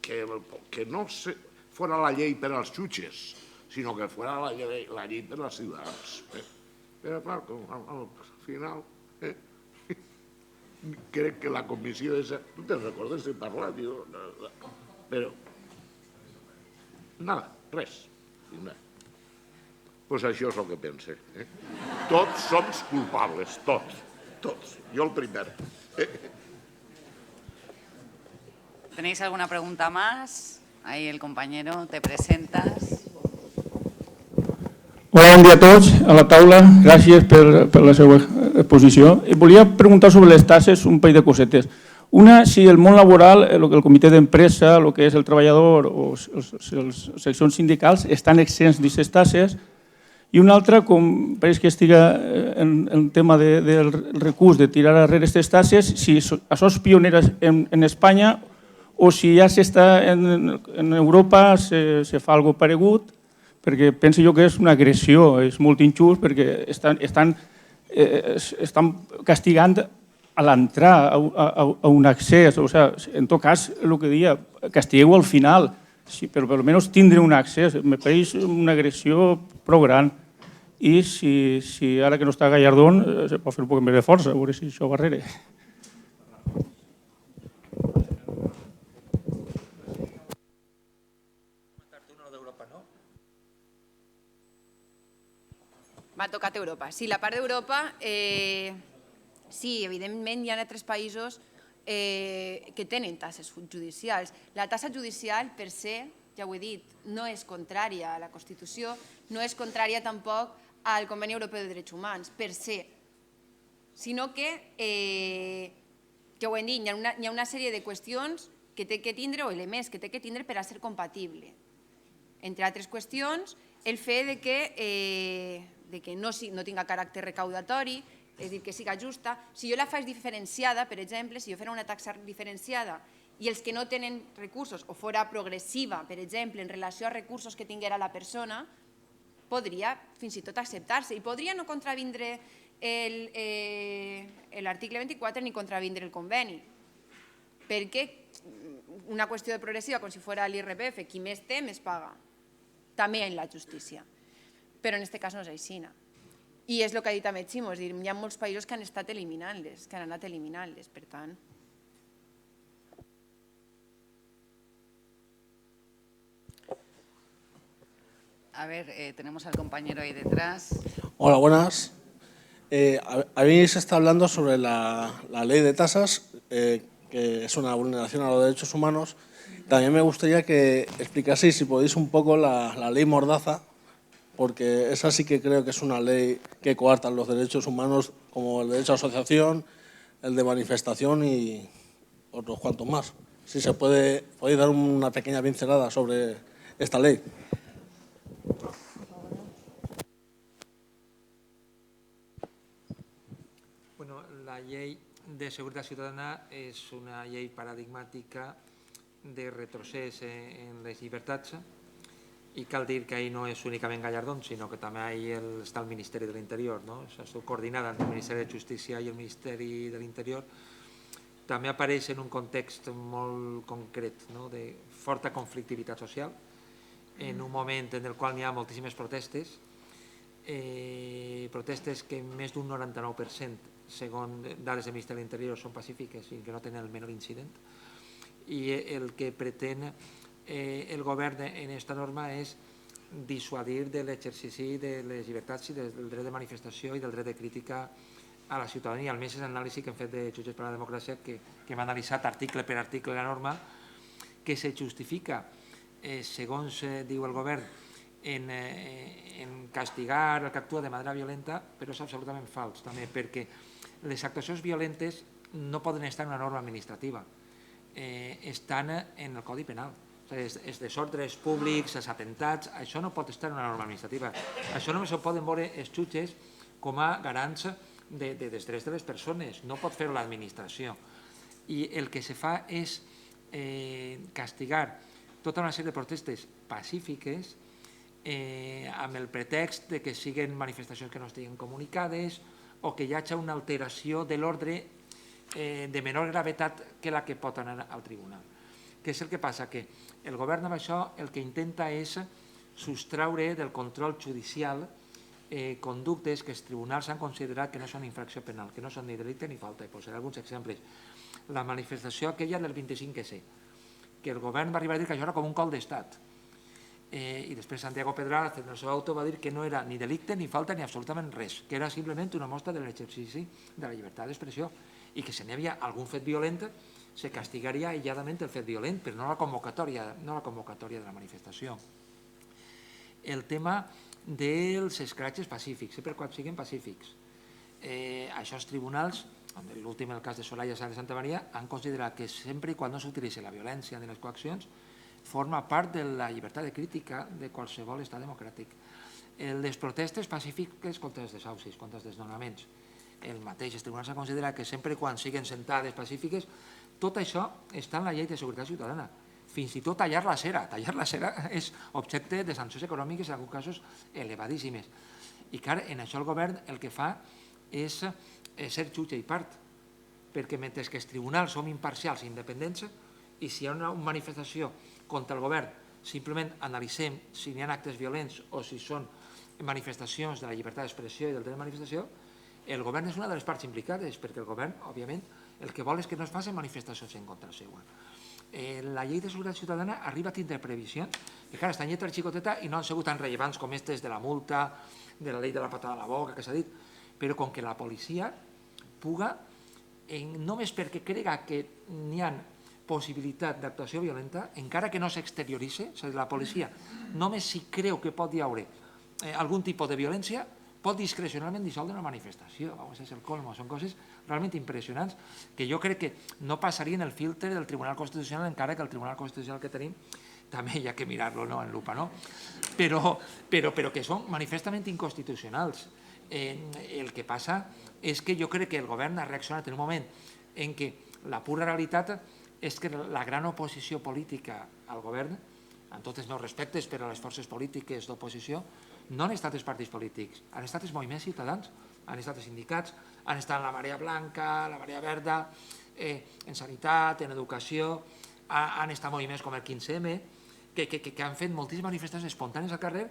que no fora la llei per als jutges, sinó que fora la llei per als ciutadans. Però, clar, al final, crec que la comissió esa... Tu te'n recordes de parlar, tio? Però... Nada, res. Doncs això és el que pense. Tots som culpables, tots. Tots. Jo el primer.
¿Tenéis alguna pregunta más? Ahí el compañero, te presentas.
Hola, bon dia a tots. A la taula, gràcies per la seva exposició. Volia preguntar sobre les tasses un parell de cosetes. Una, si el món laboral, el comitè d'empresa, el que és el treballador o les seccions sindicals estan exents d'aquestes tasses. I una altra, com pareix que estiga en el tema del recurs de tirar darrere aquestes tasses, si això és pioner en Espanya o si ja s'està en Europa, se fa alguna cosa paregut, perquè penso jo que és una agressió, és molt injust perquè estan castigant a l'entrar a un accés. En tot cas, el que deia, castigueu al final, però almenys tindre un accés. Me pareix una agressió prou gran. I si ara que no està Gallardón, se pot fer un poc més de força, a veure si això va darrere.
M'ha tocat Europa. Sí, la part d'Europa, sí, evidentment hi ha altres països que tenen tasses judicials. La tassa judicial, per se, ja ho he dit, no és contrària a la Constitució, no és contrària tampoc al Conveni Europeu de Drets Humans, per se, sinó que ho hem dit, hi ha una sèrie de qüestions que té que tindre, o elements que té que tindre per a ser compatible. Entre altres qüestions, el fet que no tinga caràcter recaudatori, és a dir, que siga justa. Si jo la faig diferenciada, per exemple, si jo fera una taxa diferenciada i els que no tenen recursos, o fora progressiva, per exemple, en relació a recursos que tinguera la persona, podria fins i tot acceptar-se i podria no contravindre l'article 24 ni contravindre el conveni. Perquè una qüestió de progressiva, com si fos l'IRPF, qui més té, més paga. També en la justícia. Però en aquest cas no és així. I és el que ha dit també Ximo, és a dir, hi ha molts països que han estat eliminant-les, que han anat eliminant-les, per tant.
A ver, tenemos al compañero ahí detrás.
Hola, buenas. Habéis estado hablando sobre la ley de tasas, que es una vulneración a los derechos humanos. También me gustaría que explicaseis, si podéis, un poco la ley Mordaza, porque esa sí que creo que es una ley que coarta los derechos humanos, como el derecho a asociación, el de manifestación y otros cuantos más. Si se podéis dar una pequeña pincelada sobre esta ley.
La llei de seguretat ciutadana és una llei paradigmàtica de retrocés en les llibertats i cal dir que ahí no és únicament Gallardón, sinó que també ahí està el Ministeri de l'Interior, no? Està coordinada entre el Ministeri de Justícia i el Ministeri de l'Interior. També apareix en un context molt concret, no? De forta conflictivitat social, en un moment en el qual hi ha moltíssimes protestes, protestes que més d'un 99%, segons dades del Ministeri de l'Interior, són pacífiques i que no tenen el menor incident. I el que pretén el govern en aquesta norma és dissuadir de l'exercici de les llibertats i del dret de manifestació i del dret de crítica a la ciutadania. Almenys és l'anàlisi que hem fet de Jutges per la Democràcia, que hem analitzat article per article la norma, que se justifica, segons diu el govern, en castigar el que actua de manera violenta, però és absolutament fals també, perquè les actuacions violentes no poden estar en una norma administrativa, estan en el Codi Penal. Els desordres públics, els atentats, això no pot estar en una norma administrativa. Això només ho poden veure els jutges com a garants dels drets de les persones, no pot fer-ho l'administració. I el que se fa és castigar tota una sèrie de protestes pacífiques amb el pretext de que siguin manifestacions que no estiguin comunicades o que hi hagi una alteració de l'ordre de menor gravetat que la que pot anar al tribunal. Què és el que passa? Que el govern amb això el que intenta és sostraure del control judicial conductes que els tribunals han considerat que no són infracció penal, que no són ni delicte ni falta. I posaré alguns exemples. La manifestació aquella del 25S, que el govern va arribar a dir que això era com un cop d'estat. I després Santiago Pedraz, en el seu auto, va dir que no era ni delicte, ni falta, ni absolutament res, que era simplement una mostra de l'exercici de la llibertat d'expressió i que si n'hi havia algun fet violent se castigaria aïlladament el fet violent, però no la convocatòria de la manifestació. El tema dels escratxes pacífics, sempre quan siguin pacífics. Això els tribunals, l'últim el cas de Soraya Sáenz de Santamaría, han considerat que sempre i quan no s'utilitzi la violència ni les coaccions forma part de la llibertat de crítica de qualsevol estat democràtic. Les protestes pacífiques contra els desahucis, contra els desnonaments, el mateix, els tribunals han considerat que sempre quan siguin sentades pacífiques, tot això està en la llei de seguretat ciutadana. Fins i tot tallar la cera. Tallar la cera és objecte de sancions econòmiques, en alguns casos elevadíssimes. I clar, en això el govern el que fa és ser jutge i part, perquè mentre que els tribunals som imparcials i independents, i si hi ha una manifestació contra el govern, simplement analitzem si hi ha actes violents o si són manifestacions de la llibertat d'expressió i del dret de manifestació, el govern és una de les parts implicades, perquè el govern, òbviament, el que vol és que no es facin manifestacions en contra seva. La llei de seguretat ciutadana arriba a tindre previsions que, clar, estan lletra xicoteta i no han sigut tan rellevants com aquestes de la multa, de la llei de la patada a la boca, que s'ha dit, però com que la policia puga, només perquè crega que n'hi ha possibilitat d'actuació violenta, encara que no s'exterioritzi, és a dir, la policia només si creu que pot hi haure algun tipus de violència, pot discrecionalment dissoldre una manifestació. És el colmo, són coses realment impressionants que jo crec que no passarien el filtre del Tribunal Constitucional, encara que el Tribunal Constitucional que tenim també hi ha que mirar-lo en lupa, però que són manifestament inconstitucionals. El que passa és que jo crec que el govern ha reaccionat en un moment en què la pura realitat és que la gran oposició política al govern, amb tots els meus respectes per a les forces polítiques d'oposició, no han estat els partits polítics, han estat els moviments ciutadans, han estat els sindicats, han estat la Marea Blanca, la Marea Verda, en sanitat, en educació, han estat moviments com el 15M, que han fet moltíssimes manifestacions espontànies al carrer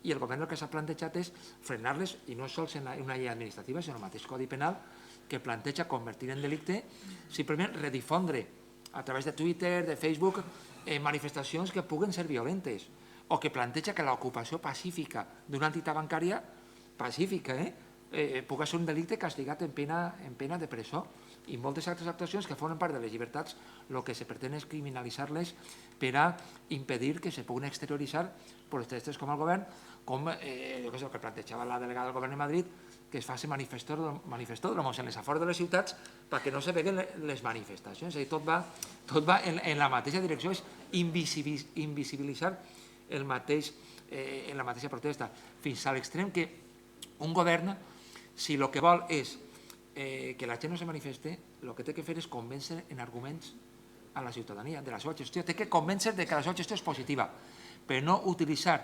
i el govern el que s'ha plantejat és frenar-les, i no sols en una llei administrativa, sinó en el mateix Codi Penal, que planteja convertir en delicte, simplement redifondre a través de Twitter, de Facebook, manifestacions que puguen ser violentes, o que planteja que l'ocupació pacífica d'una entitat bancària, pacífica, pugui ser un delicte castigat en pena de presó. I moltes altres actuacions que formen part de les llibertats, el que se pretén és criminalitzar-les per a impedir que se puguin exterioritzar protestes com el govern, com el que plantejava la delegada del govern de Madrid, que es faci manifestòdromos en les afores de les ciutats perquè no se veguen les manifestacions. És a dir, tot va en la mateixa direcció, és invisibilitzar en la mateixa protesta, fins a l'extrem que un govern, si el que vol és que la gent no se manifeste, el que té que fer és convèncer en arguments a la ciutadania de la seva gestió. Té que convèncer que la seva gestió és positiva, però no utilitzar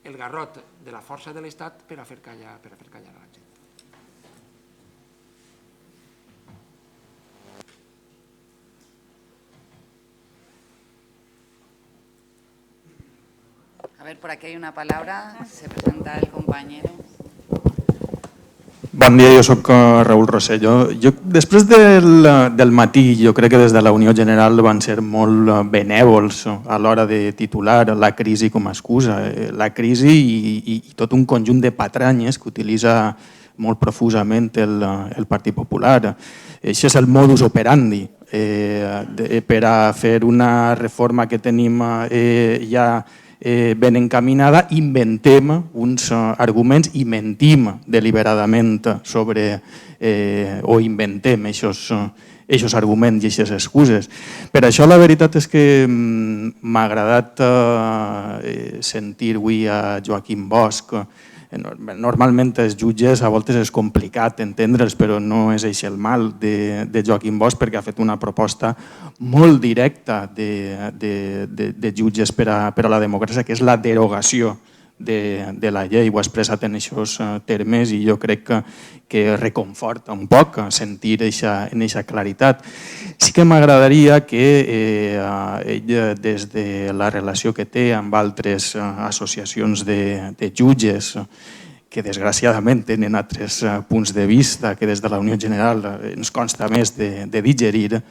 el garrot de la força de l'Estat per a fer callar a la gent.
A ver, por aquí hay una palabra. Se presenta el compañero.
Bon dia, jo soc Raül Rosselló. Després del matí, jo crec que des de la Unió General van ser molt benèvols a l'hora de titular la crisi com a excusa. La crisi i tot un conjunt de patranyes que utilitza molt profusament el Partit Popular. Això és el modus operandi per a fer una reforma que tenim ja ben encaminada, inventem uns arguments i mentim deliberadament sobre o inventem aquests arguments i aquestes excuses. Per això la veritat és que m'ha agradat sentir avui a Joaquim Bosch. Normalment els jutges a voltes és complicat entendre'ls, però no és això el mal de Joaquim Bosch, perquè ha fet una proposta molt directa de jutges per a la democràcia, que és la derogació de la llei. Ho ha expressat en aquests termes i jo crec que reconforta un poc sentir en aquesta claritat. Sí que m'agradaria que ell, des de la relació que té amb altres associacions de jutges, que desgraciadament tenen altres punts de vista que des de la Unió General ens consta més de digerir,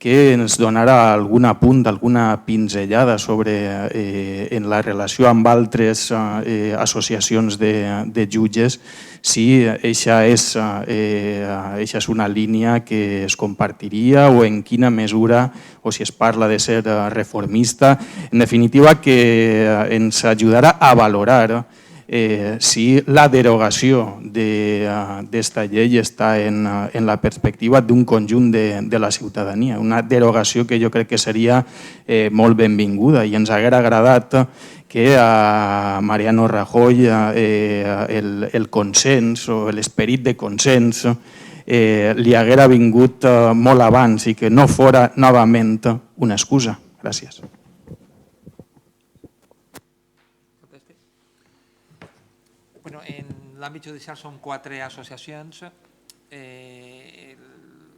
que ens donarà algun apunt, alguna pinzellada en la relació amb altres associacions de jutges, si això és una línia que es compartiria o en quina mesura, o si es parla de ser reformista. En definitiva, que ens ajudarà a valorar si la derogació d'esta llei està en la perspectiva d'un conjunt de la ciutadania. Una derogació que jo crec que seria molt benvinguda i ens haguera agradat que a Mariano Rajoy el consens o l'esperit de consens li haguera vingut molt abans i que no fora novament una excusa. Gràcies.
En l'àmbit judicial són 4 associacions, el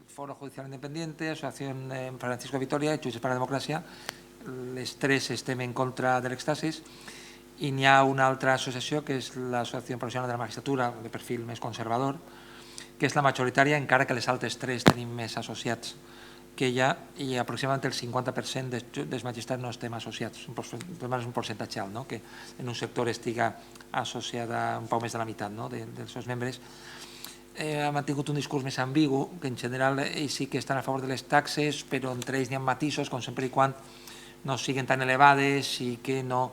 Foro Judicial Independiente, Asociació Francisco Vitoria i Jutges per la Democràcia. Les 3 estem en contra de l'èxtasis i n'hi ha una altra associació que és l'Associació Professional de la Magistratura, de perfil més conservador, que és la majoritària, encara que les altres 3 tenim més associats que ella, i aproximadament el 50% dels magistrats no estem associats, és un percentatge alt, que en un sector estiga associada un poc més de la meitat dels seus membres. Ha mantingut un discurs més ambigu, que en general ells sí que estan a favor de les taxes, però entre ells n'hi ha matisos, com sempre i quan no siguin tan elevades i que no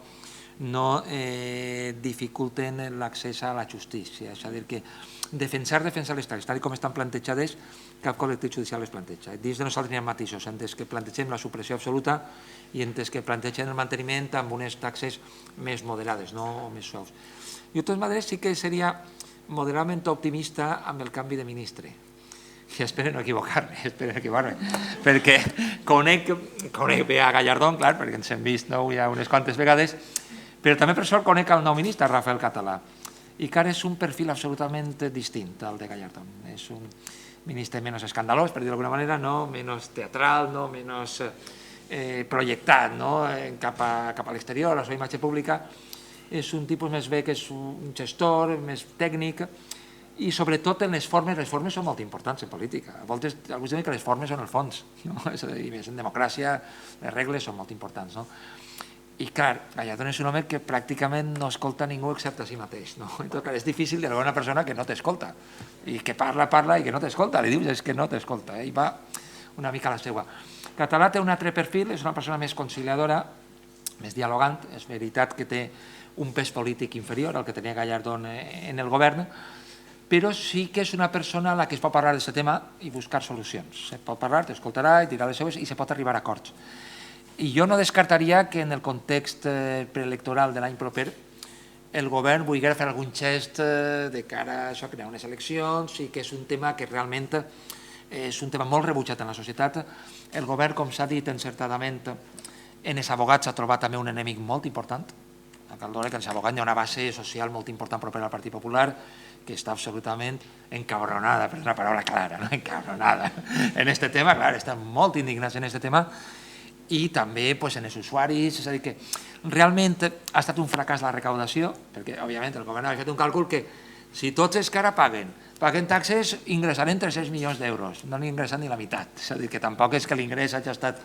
dificulten l'accés a la justícia. És a dir, que defensar les taxes, tal com estan plantejades, cap col·lectiu judicial les planteja. Dins de nosaltres n'hi ha matisos, entre que plantegem la supressió absoluta i entre que plantegem el manteniment amb unes taxes més moderades o més suaus. Jo, de totes maneres, sí que seria moderadament optimista amb el canvi de ministre. I espero no equivocar-me, perquè conec bé a Gallardón, clar, perquè ens hem vist ja unes quantes vegades, però també per sort conec el nou ministre, Rafael Català, i que ara és un perfil absolutament distint al de Gallardón. És un ministre menys escandalós, per dir-ho d'alguna manera, menys teatral, menys projectat cap a l'exterior, a la seva imatge pública. És un tipus més bé que és un gestor, més tècnic, i sobretot en les formes són molt importants en política. A voltes algú diu que les formes són el fons, és a dir, en democràcia les regles són molt importants. I clar, Gallardón és un home que pràcticament no escolta ningú excepte a si mateix. És difícil d'arribar a una persona que no t'escolta i que parla i que no t'escolta. Li dius és que no t'escolta i va una mica a la seva. Català té un altre perfil, és una persona més conciliadora, més dialogant. És veritat que té un pes polític inferior al que tenia Gallardón en el govern, però sí que és una persona a la que es pot parlar d'aquest tema i buscar solucions. Se pot parlar, t'escoltarà i dirà les seves i se pot arribar a acords. I jo no descartaria que en el context preelectoral de l'any proper el govern vulgui fer algun gest de cara a això, crear unes eleccions, i que és un tema que realment és un tema molt rebutjat en la societat. El govern, com s'ha dit encertadament, en els abogats ha trobat també un enemic molt important. Cal dir que en els abogats hi ha una base social molt important propera al Partit Popular, que està absolutament encabronada, per una paraula clara, no? Encabronada en aquest tema, clar, estan molt indignats en aquest tema, i també en els usuaris, és a dir, que realment ha estat un fracàs la recaudació, perquè, òbviament, el govern ha fet un càlcul que si tots els que ara paguen taxes, ingressaran 300 milions d'euros, no n'ingressen ni la meitat, és a dir, que tampoc és que l'ingrés hagi estat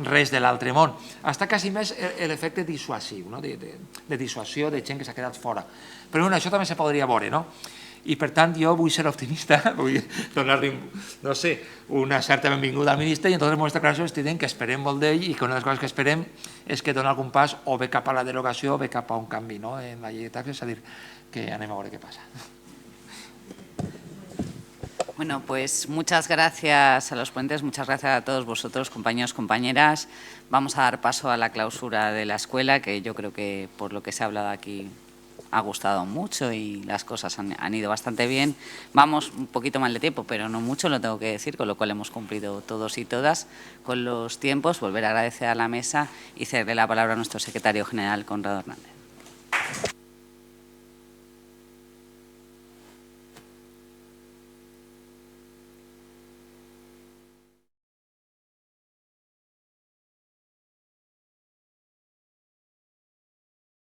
res de l'altre món. Està quasi més l'efecte dissuasiu, de dissuasió de gent que s'ha quedat fora. Però això també se podria veure, no? I per tant jo vull ser optimista, vull donar-li, no sé, una certa benvinguda al ministre, i en totes les meves declaracions estic dient que esperem molt d'ell i que una de les coses que esperem és que doni algun pas o bé cap a la derogació o bé cap a un canvi en la llei de taxes, és a dir, que anem a veure què passa.
Bueno, pues muchas gracias a los ponentes, muchas gracias a todos vosotros, compañeros, compañeras. Vamos a dar paso a la clausura de la escuela, que yo creo que por lo que se ha hablado aquí ha gustado mucho y las cosas han ido bastante bien. Vamos un poquito mal de tiempo, pero no mucho, lo tengo que decir, con lo cual hemos cumplido todos y todas con los tiempos. Volver a agradecer a la mesa y cederle la palabra a nuestro secretario general, Conrado Hernández.